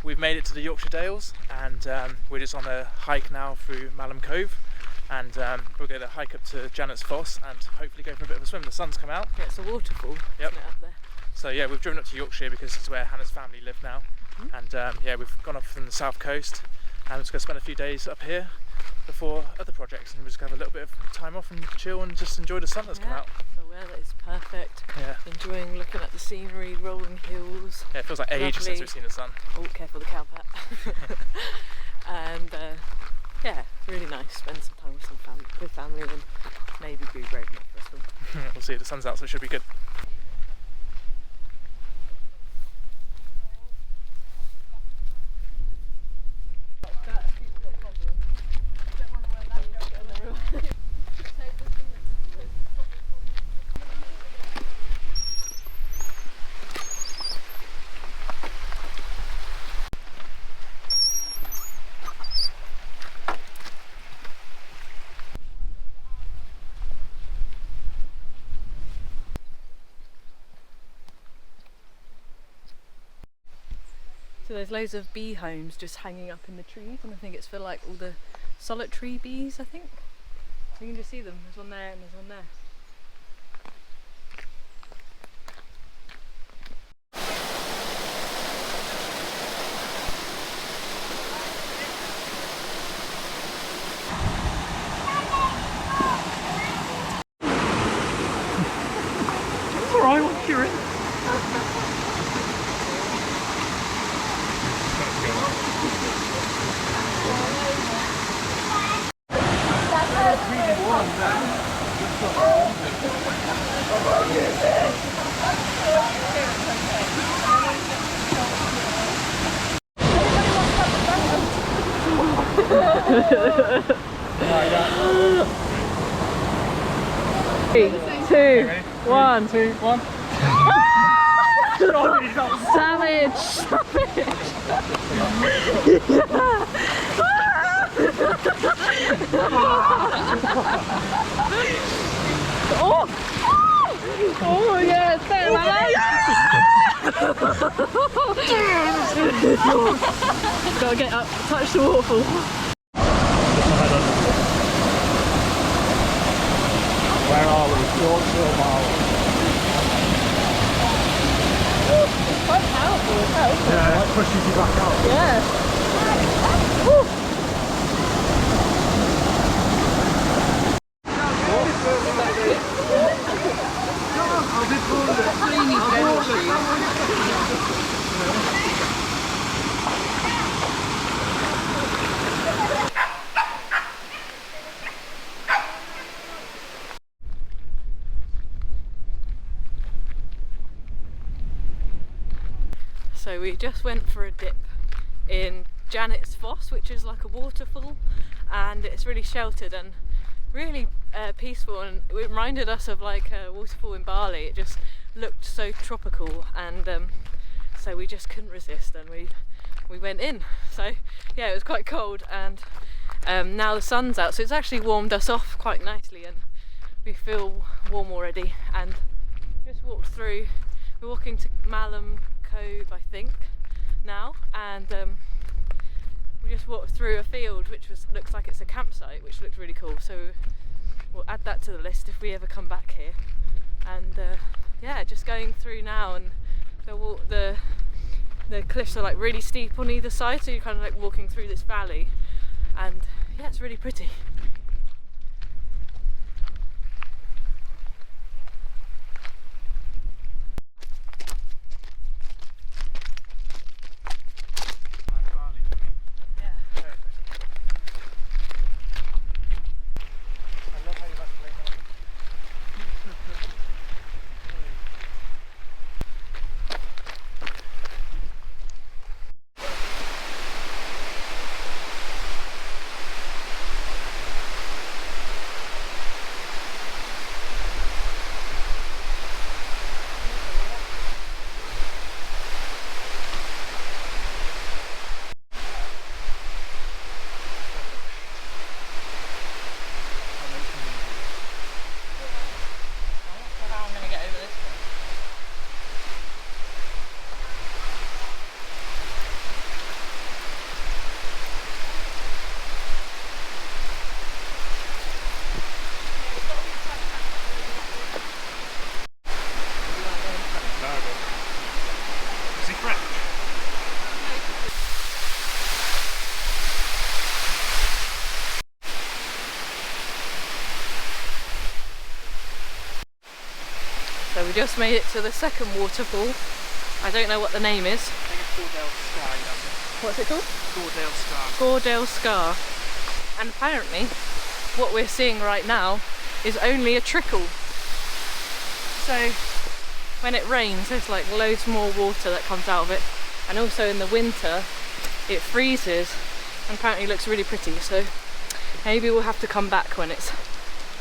we've made it to the Yorkshire Dales, and we're just on a hike now through Malham Cove, and we're going to hike up to Janet's Foss and hopefully go for a bit of a swim. The sun's come out. Yeah, it's a waterfall, yep. Isn't it, up there? So yeah, we've driven up to Yorkshire because it's where Hannah's family live now, and yeah, we've gone off from the south coast, and we're just going to spend a few days up here before other projects, and we're just going to have a little bit of time off and chill and just enjoy the sun that's come out. The weather is perfect. Yeah. Enjoying looking at the scenery, rolling hills. Yeah, it feels like ages since we've seen the sun. Oh, careful the cow pet. And yeah, it's really nice. Spend some time with family and maybe be brave enough for a swim. We'll see. The sun's out, so it should be good. So there's loads of bee homes just hanging up in the trees, and I think it's for like all the solitary bees, I think. You can just see them. There's one there and there's one there. It's alright, once you're in. Three, two, one. 3, 2, 1. Savage! Savage! Oh! Oh yeah, it's there, man! Gotta get up, touch the waterfall. Where are we? Yorkshire Dales. Quite powerful as hell. Yeah, that pushes you back out. Yeah. Woo. So we just went for a dip in Janet's Foss, which is like a waterfall, and it's really sheltered and really peaceful, and it reminded us of like a waterfall in Bali. It just looked so tropical, and so we just couldn't resist, and we went in. So yeah, it was quite cold, and now the sun's out, so it's actually warmed us off quite nicely, and we feel warm already. And just walked through. We're walking to Malham Cove, I think, now, and we just walked through a field which looks like it's a campsite, which looks really cool. So we'll add that to the list if we ever come back here. And yeah, just going through now, and the cliffs are like really steep on either side, so you're kind of like walking through this valley, and yeah, it's really pretty. just made it to the second waterfall. I don't know what the name is. I think it's Gordale Scar, you know. What's it called? Gordale Scar. Gordale Scar. And apparently what we're seeing right now is only a trickle. So when it rains there's like loads more water that comes out of it, and also in the winter it freezes and apparently looks really pretty, so maybe we'll have to come back when it's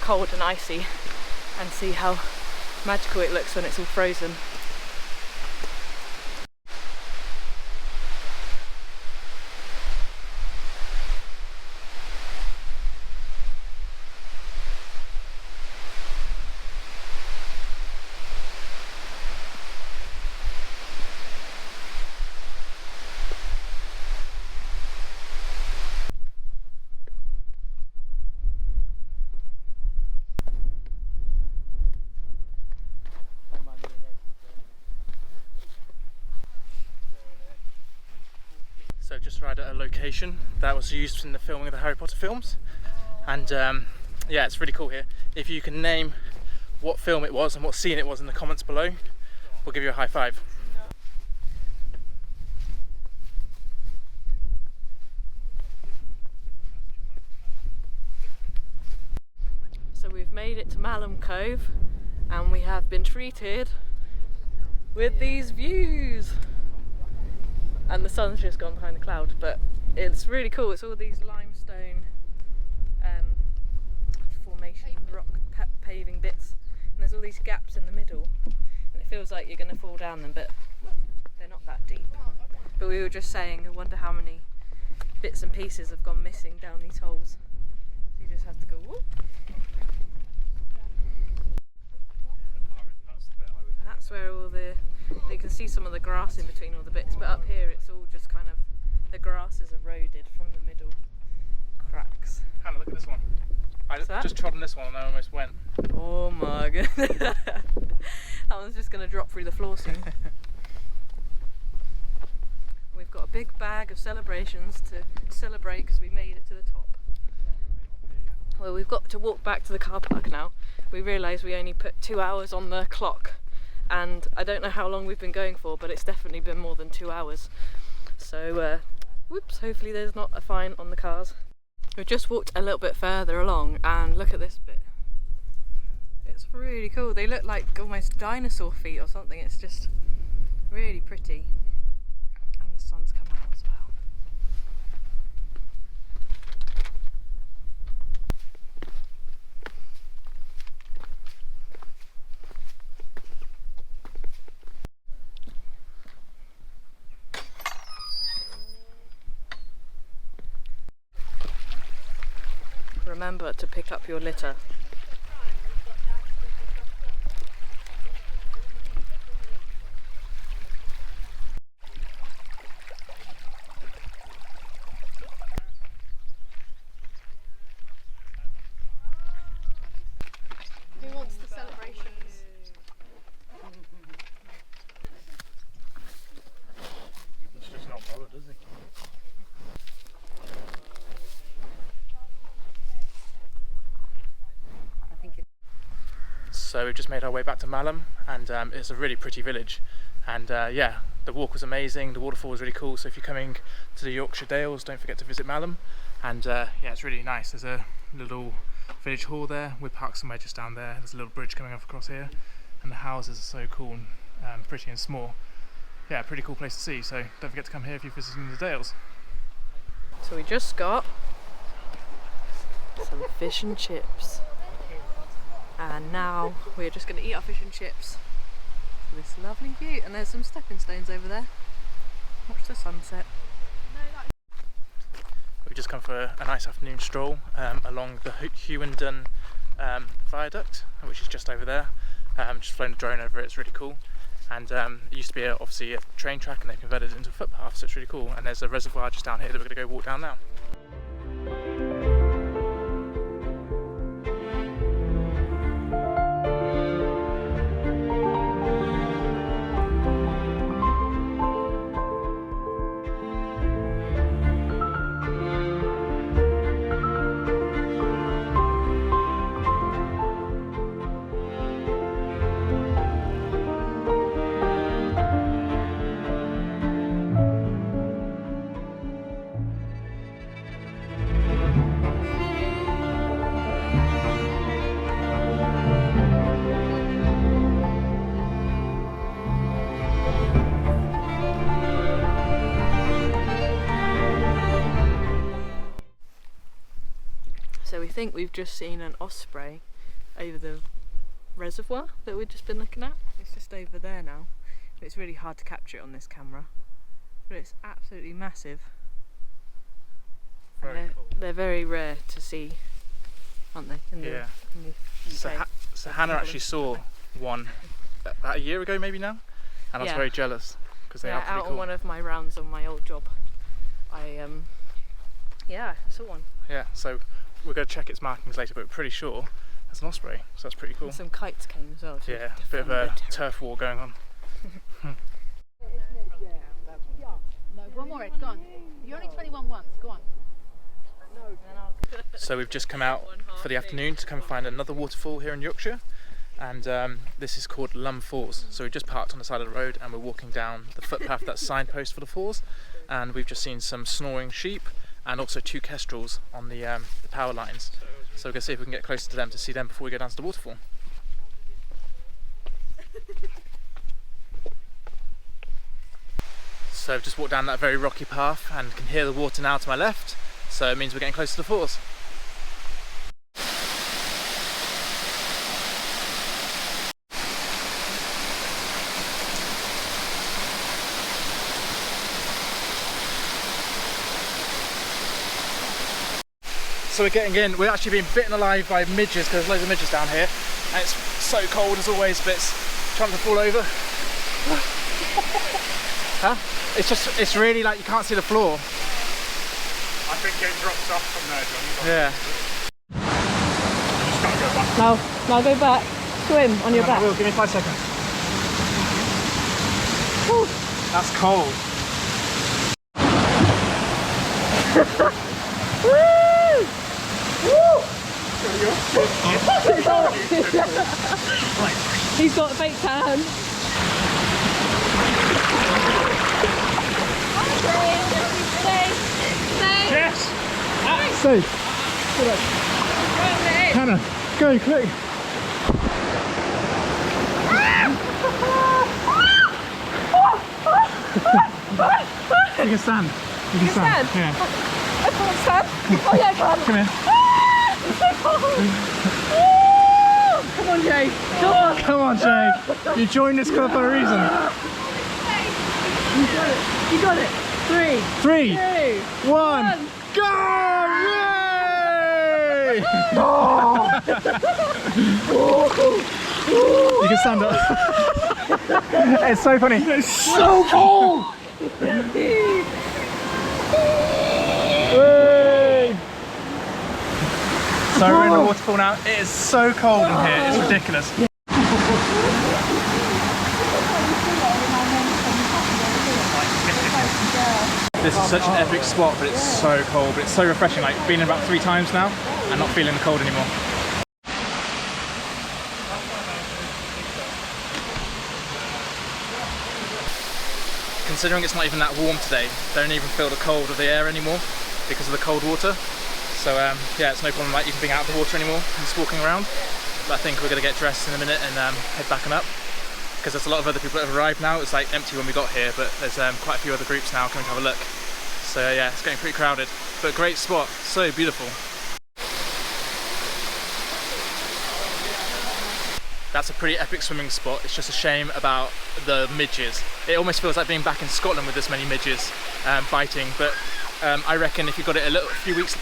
cold and icy and see how magical it looks when it's all frozen. So just arrived at a location that was used in the filming of the Harry Potter films, and yeah, it's really cool here. If you can name what film it was and what scene it was in the comments below, we'll give you a high five. So we've made it to Malham Cove and we have been treated with these views. And the sun's just gone behind the cloud, but it's really cool. It's all these limestone formation rock paving bits, and there's all these gaps in the middle, and it feels like you're going to fall down them, but they're not that deep. But we were just saying, I wonder how many bits and pieces have gone missing down these holes. So you just have to go whoop. And that's where all the, you can see some of the grass in between all the bits, but up here it's all just kind of, the grass is eroded from the middle cracks. Hannah, look at this one. I just trod on this one and I almost went. Oh my god. That one's just going to drop through the floor soon. We've got a big bag of celebrations to celebrate because we made it to the top. Well, we've got to walk back to the car park now. We realised we only put 2 hours on the clock, and I don't know how long we've been going for, but it's definitely been more than 2 hours. So, whoops, hopefully there's not a fine on the cars. We've just walked a little bit further along and look at this bit. It's really cool. They look like almost dinosaur feet or something. It's just really pretty. And the sun's come out as well. Remember to pick up your litter. Who wants the celebrations? He's just not bothered, is he? So we've just made our way back to Malham, and it's a really pretty village, and yeah, the walk was amazing, the waterfall was really cool. So if you're coming to the Yorkshire Dales, don't forget to visit Malham, and yeah, it's really nice. There's a little village hall there, we parked somewhere just down there. There's a little bridge coming off across here, and the houses are so cool and pretty and small. Yeah, a pretty cool place to see, so don't forget to come here if you're visiting the Dales. So we just got some fish and chips. And now we're just going to eat our fish and chips for this lovely view. And there's some stepping stones over there. Watch the sunset. We've just come for a nice afternoon stroll along the Hughenden Viaduct, which is just over there. Just flown a drone over it, it's really cool. And it used to be obviously a train track, and they've converted it into a footpath, so it's really cool. And there's a reservoir just down here that we're going to go walk down now. think we've just seen an osprey over the reservoir that we've just been looking at. It's just over there now. It's really hard to capture it on this camera, but it's absolutely massive. They're very rare to see, aren't they? In the UK. So Hannah actually saw one about a year ago maybe now, and I was very jealous because they are pretty out cool. on one of my rounds on my old job, I saw one. Yeah, so we're going to check its markings later, but we're pretty sure that's an osprey, so that's pretty cool. And some kites came as well. Yeah, a bit of a turf war going on. No, one more, Ed, go on. You're only 21 once, go on. So we've just come out for the afternoon to come find another waterfall here in Yorkshire, and this is called Lumb Falls. So we've just parked on the side of the road and we're walking down the footpath that's signpost for the falls, and we've just seen some snoring sheep and also 2 kestrels on the power lines. So we're going to see if we can get closer to them to see them before we go down to the waterfall. So I've just walked down that very rocky path and can hear the water now to my left, so it means we're getting close to the falls. So we're getting in. We're actually being bitten alive by midges because there's loads of midges down here, and it's so cold as always, but it's trying to fall over. Huh? It's really like you can't see the floor. I think it drops off from there, John. Yeah. You just gotta go back. Now go back. Swim on your back. Will, give me 5 seconds. Woo. That's cold. Woo! Woo! He's got a fake tan. Yes! Safe. Hannah, go quick. You can stand. You can stand. Yeah. I can't stand. Oh yeah, I can. Come here. Come on, Jake. Come on. Come on, Jake. You joined this club for a reason. You got it. You got it. 3, 3, 1, go! Yay! You can stand up. It's so funny. It's so cold. So we're in the waterfall now. It is so cold in here. It's ridiculous. This is such an epic spot, but it's so cold, but it's so refreshing. Like, been in about 3 times now and not feeling the cold anymore. Considering it's not even that warm today, don't even feel the cold of the air anymore because of the cold water. So yeah, it's no problem, like you can be out of the water anymore and just walking around. But I think we're going to get dressed in a minute and head back and up, because there's a lot of other people that have arrived now. It was like empty when we got here, but there's quite a few other groups now coming to have a look. So yeah, it's getting pretty crowded, but great spot, so beautiful. That's a pretty epic swimming spot. It's just a shame about the midges. It almost feels like being back in Scotland with this many midges biting, but I reckon if you got it a few weeks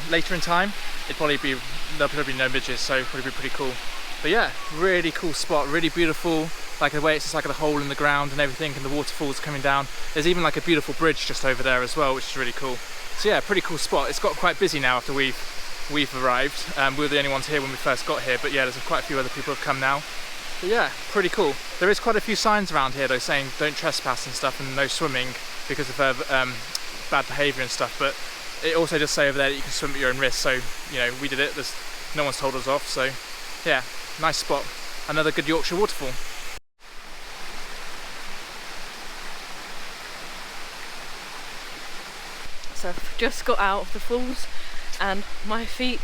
later in time, there'll probably be no midges, so it'll probably be pretty cool. But yeah, really cool spot, really beautiful. Like the way it's just like a hole in the ground and everything, and the waterfalls coming down. There's even like a beautiful bridge just over there as well, which is really cool. So yeah, pretty cool spot. It's got quite busy now after we've arrived. We were the only ones here when we first got here, but yeah, there's quite a few other people have come now. But yeah, pretty cool. There is quite a few signs around here though saying don't trespass and stuff and no swimming because of bad behaviour and stuff, but it also does say over there that you can swim at your own risk, so you know, we did it. No one's told us off, so yeah, nice spot. Another good Yorkshire waterfall. So I've just got out of the falls and my feet,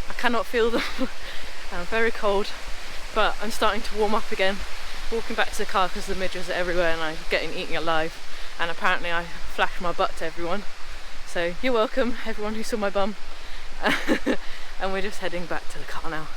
I cannot feel them. I'm very cold, but I'm starting to warm up again. Walking back to the car because the midges are everywhere and I'm getting eaten alive, and apparently I flashed my butt to everyone. So you're welcome, everyone who saw my bum. and we're just heading back to the car now.